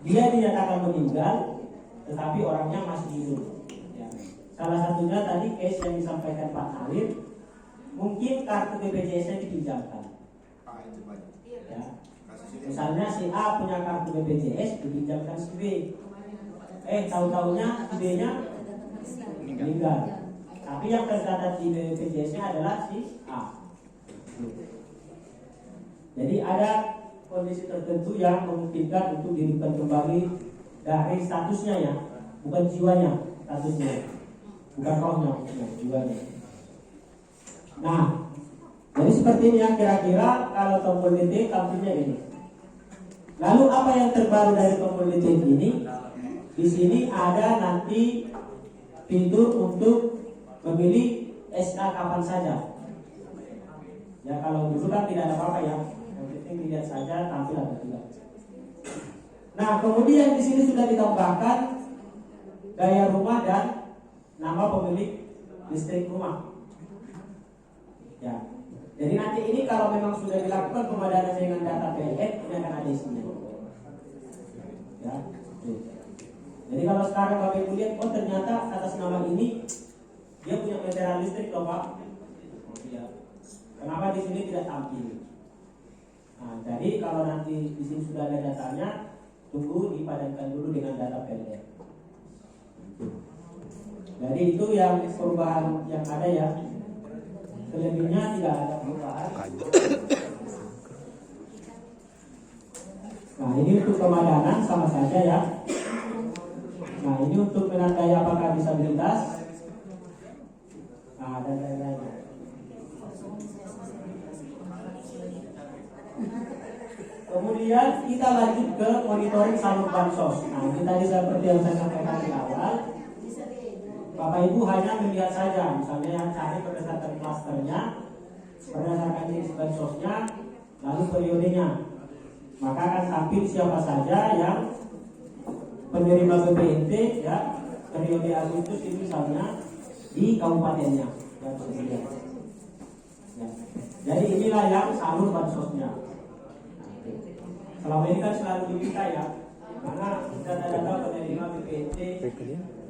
dia dinyatakan meninggal, tetapi orangnya masih hidup. Ya. Salah satunya tadi case yang disampaikan Pak Nalir, mungkin kartu BPJS-nya dipinjamkan. Ya. Misalnya si A punya kartu BPJS, dipinjamkan si B. Tahu-tahunya si B-nya meninggal. Tapi yang tercatat di BPJS-nya adalah si A. Jadi ada kondisi tertentu yang memungkinkan untuk dihidupkan kembali dari statusnya ya, bukan jiwanya, statusnya, bukan rohnya, jiwanya. Nah, jadi seperti ini ya kira-kira kalau tombol detik tampilnya ini. Lalu apa yang terbaru dari tombol detik ini? Di sini ada nanti fitur untuk memilih SK kapan saja. Ya kalau dulu kan tidak ada apa-apa ya. Lihat saja tampil atau tidak. Nah, kemudian di sini sudah ditambahkan gaya rumah dan nama pemilik listrik rumah. Ya. Jadi nanti ini kalau memang sudah dilakukan pemadanan dengan data PLN, ini akan ada isinya. Ya. Jadi kalau sekarang Bapak Ibu lihat, oh ternyata atas nama ini dia punya meteran listrik loh Pak. Ya. Kenapa di sini tidak tampil? Nah, jadi kalau nanti di sini sudah ada datanya, tunggu dipadankan dulu dengan data PLN. Jadi itu yang perubahan yang ada ya. Selebihnya tidak ada perubahan. Nah, ini untuk pemadanan sama saja ya. Nah, ini untuk menandai apakah disabilitas. Nah, dan lain-lain. Kemudian kita lanjut ke monitoring salur bansos. Nah, ini tadi seperti yang saya sampaikan di awal. Bapak Ibu hanya melihat saja, misalnya yang cari berdasarkan klasternya, berdasarkan jenis bansosnya, lalu periodenya. Maka akan tampil siapa saja yang penerima BPNT ya, periode Agustus ini misalnya di kabupatennya. Ya. Jadi inilah yang salur bansosnya. Selama ini kan selalu diminta ya, karena data-data penerima BPNT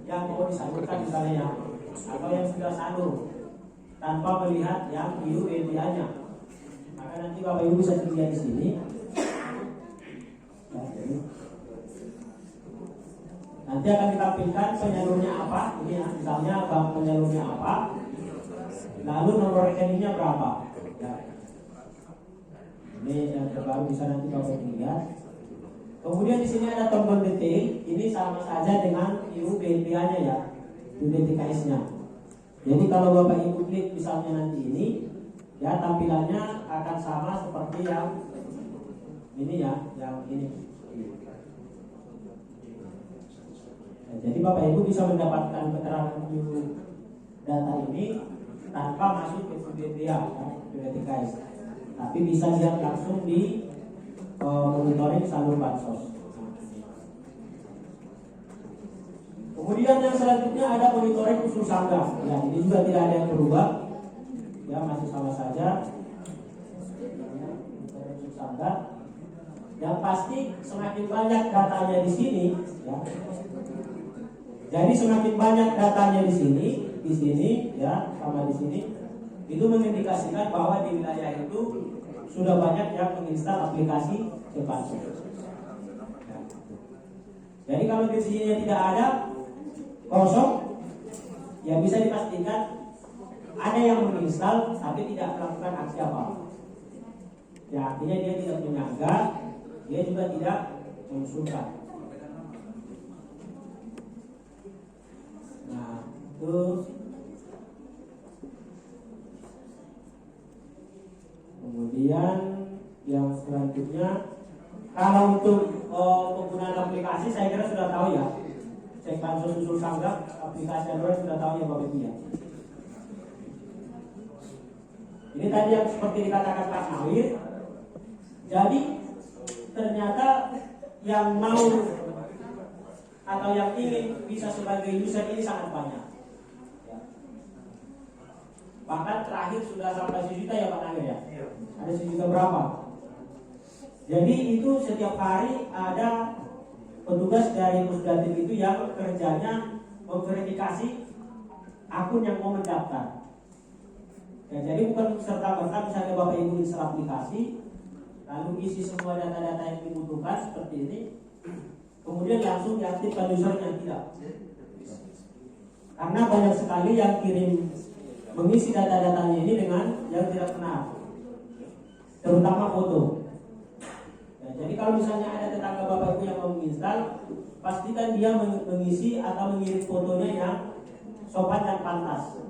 yang mau disalurkan misalnya ya, atau yang sudah salur tanpa melihat yang IUL-nya. Maka nanti Bapak Ibu bisa dilihat di sini. Nanti akan ditampilkan penyalurnya apa, ini ya, misalnya bank penyalurnya apa, lalu nomor rekeningnya berapa. Ya. Ini yang terbaru bisa nanti Bapak lihat. Kemudian di sini ada tombol detail, ini sama saja dengan IUBNPA-nya ya, UDTKS-nya. Jadi kalau Bapak Ibu klik misalnya nanti ini, ya tampilannya akan sama seperti yang ini ya, yang ini. Nah, jadi Bapak Ibu bisa mendapatkan keterangan data ini tanpa masuk ke UBNPA ya, UDTKS. Tapi bisa lihat langsung di monitoring salur bansos. Kemudian yang selanjutnya ada monitoring usul sanggah. Ya, ini juga tidak ada yang berubah. Ya, masih sama saja. Monitoring usul sanggah. Yang pasti semakin banyak datanya di sini, ya. Jadi semakin banyak datanya di sini, ya, sama di sini. Itu mengindikasikan bahwa di wilayah itu sudah banyak yang menginstal aplikasi bansos. Jadi kalau di sini tidak ada, kosong, ya bisa dipastikan ada yang menginstal tapi tidak melakukan aksi apa. Ya artinya dia tidak menyanggah, dia juga tidak mengusulkan. Nah, terus kemudian yang selanjutnya, kalau untuk penggunaan aplikasi saya kira sudah tahu ya. Cek bansos usul sanggah, aplikasi Android sudah tahu ya Bapak Ibu ya. Ini tadi yang seperti dikatakan Pak Nawir. Jadi ternyata yang mau atau yang ingin bisa sebagai user ini sangat banyak. Bahkan terakhir sudah sampai 1 juta ya Pak Nawir ya. Ada 1 juta berapa? Jadi itu setiap hari ada petugas dari Pusdatin itu yang kerjanya memverifikasi akun yang mau mendaftar. Ya, jadi bukan serta-merta misalnya Bapak Ibu install aplikasi, lalu isi semua data-data yang dibutuhkan seperti ini, kemudian langsung diaktifkan usernya, tidak. Karena banyak sekali yang kirim mengisi data-datanya ini dengan yang tidak kenal, terutama foto. Ya, jadi kalau misalnya ada tetangga Bapak Ibu yang mau menginstal, pastikan dia mengisi atau mengirim fotonya yang sopan dan pantas.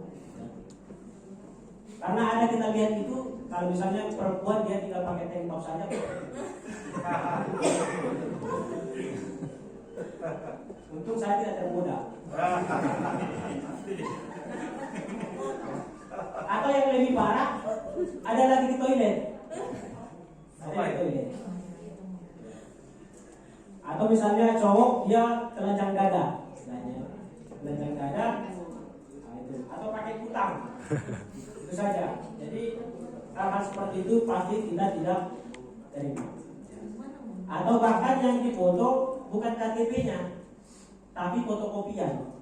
Karena ada kita lihat itu, kalau misalnya perempuan dia tinggal pakai tank top saja. Untung saya tidak tergoda. Atau yang lebih parah, ada lagi di toilet. Ada di toilet. Atau misalnya cowok dia telanjang dada, telanjang dada, atau pakai kutang. Itu saja. Jadi hal-hal seperti itu pasti kita tidak terima. Atau bahkan yang difoto bukan KTP-nya, tapi fotokopian.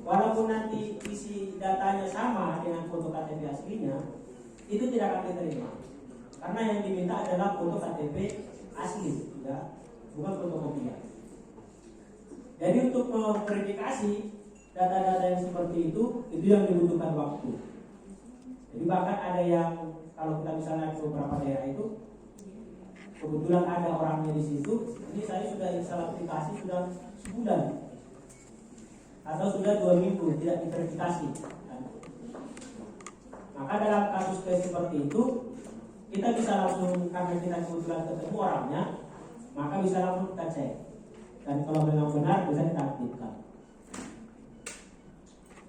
Walaupun nanti isi datanya sama dengan foto KTP aslinya, itu tidak akan diterima. Karena yang diminta adalah foto KTP asli, ya, bukan fotokopian. Jadi untuk memverifikasi data-data yang seperti itu yang dibutuhkan waktu. Jadi bahkan ada yang kalau kita misalnya ke beberapa daerah itu, kebetulan ada orangnya di situ, ini saya sudah install aplikasi sudah sebulan atau sudah 2 minggu tidak diverifikasi. Maka dalam kasus seperti itu kita bisa langsung, karena kita kebetulan ketemu orangnya, maka bisa langsung kita cek. Dan kalau memang benar bisa kita aktifkan.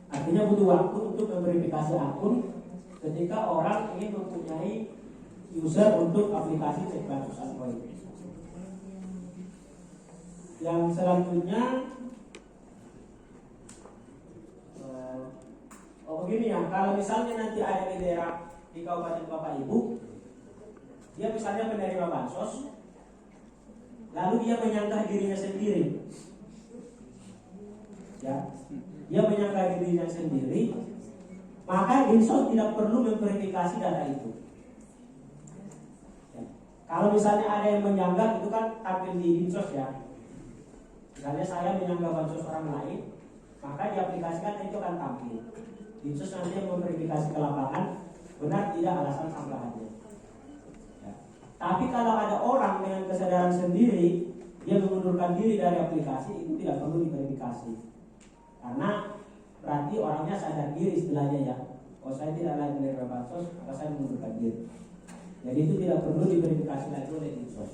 Artinya butuh waktu untuk memverifikasi akun ketika orang ingin mempunyai user untuk aplikasi cek bansos Android. Yang selanjutnya, begini ya, kalau misalnya nanti ada di daerah di Kabupaten Bapak Ibu, dia misalnya penerima bansos, lalu dia menyangka dirinya sendiri, ya, dia menyangka dirinya sendiri, maka Dinsos tidak perlu memverifikasi data itu. Ya. Kalau misalnya ada yang menyanggah, itu kan tampil di Dinsos ya. Misalnya saya menyanggah bansos orang lain, maka diaplikasikan itu akan tampil. Dinsos nanti yang memverifikasi ke lapangan, benar tidak alasan tambahannya. Ya. Tapi kalau ada orang dengan kesadaran sendiri, dia mengundurkan diri dari aplikasi, itu tidak perlu diverifikasi. Karena berarti orangnya sadar diri istilahnya ya. Oh, saya tidak lagi menerima bansos, maka saya mengundurkan diri. Jadi itu tidak perlu diverifikasi lagi oleh Dinsos.